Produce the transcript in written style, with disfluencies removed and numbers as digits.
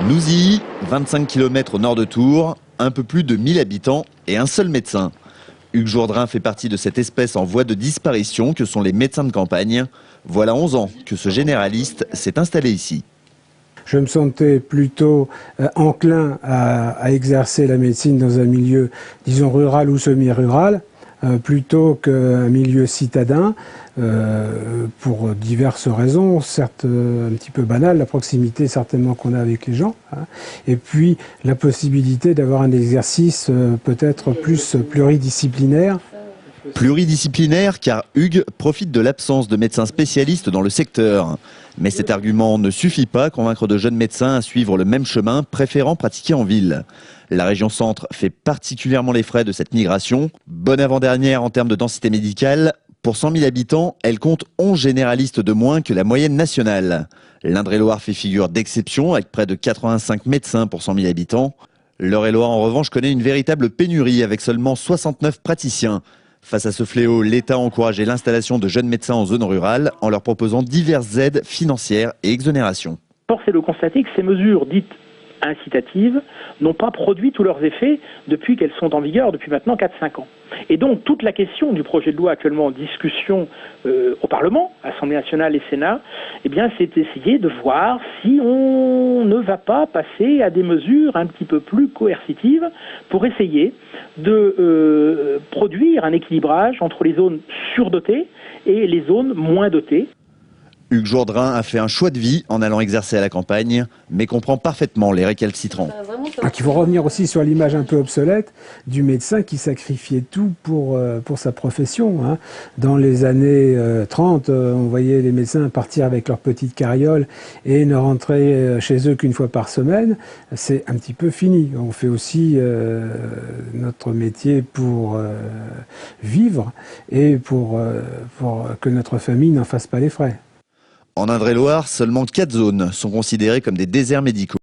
Nouzy, 25 km au nord de Tours, un peu plus de 1000 habitants et un seul médecin. Hugues Jourdrin fait partie de cette espèce en voie de disparition que sont les médecins de campagne. Voilà 11 ans que ce généraliste s'est installé ici. Je me sentais plutôt enclin à exercer la médecine dans un milieu, disons, rural ou semi-rural, plutôt qu'un milieu citadin, pour diverses raisons, certes un petit peu banales, la proximité certainement qu'on a avec les gens, et puis la possibilité d'avoir un exercice peut-être plus pluridisciplinaire. Pluridisciplinaire car Hugues profite de l'absence de médecins spécialistes dans le secteur. Mais cet argument ne suffit pas à convaincre de jeunes médecins à suivre le même chemin, préférant pratiquer en ville. La région centre fait particulièrement les frais de cette migration. Bonne avant-dernière en termes de densité médicale, pour 100 000 habitants, elle compte 11 généralistes de moins que la moyenne nationale. L'Indre-et-Loire fait figure d'exception avec près de 85 médecins pour 100 000 habitants. L'Eure-et-Loire en revanche connaît une véritable pénurie avec seulement 69 praticiens. Face à ce fléau, l'État a encouragé l'installation de jeunes médecins en zone rurale en leur proposant diverses aides financières et exonérations. Force est de constater que ces mesures dites incitatives n'ont pas produit tous leurs effets depuis qu'elles sont en vigueur, depuis maintenant 4-5 ans. Et donc toute la question du projet de loi actuellement en discussion au Parlement, Assemblée nationale et Sénat, eh bien c'est essayer de voir si on ne va pas passer à des mesures un petit peu plus coercitives pour essayer de produire un équilibrage entre les zones surdotées et les zones moins dotées. Hugues Jourdrin a fait un choix de vie en allant exercer à la campagne, mais comprend parfaitement les récalcitrants. Il faut revenir aussi sur l'image un peu obsolète du médecin qui sacrifiait tout pour sa profession. Dans les années 30, on voyait les médecins partir avec leur petite carriole et ne rentrer chez eux qu'une fois par semaine. C'est un petit peu fini. On fait aussi notre métier pour vivre et pour que notre famille n'en fasse pas les frais. En Indre-et-Loire, seulement 4 zones sont considérées comme des déserts médicaux.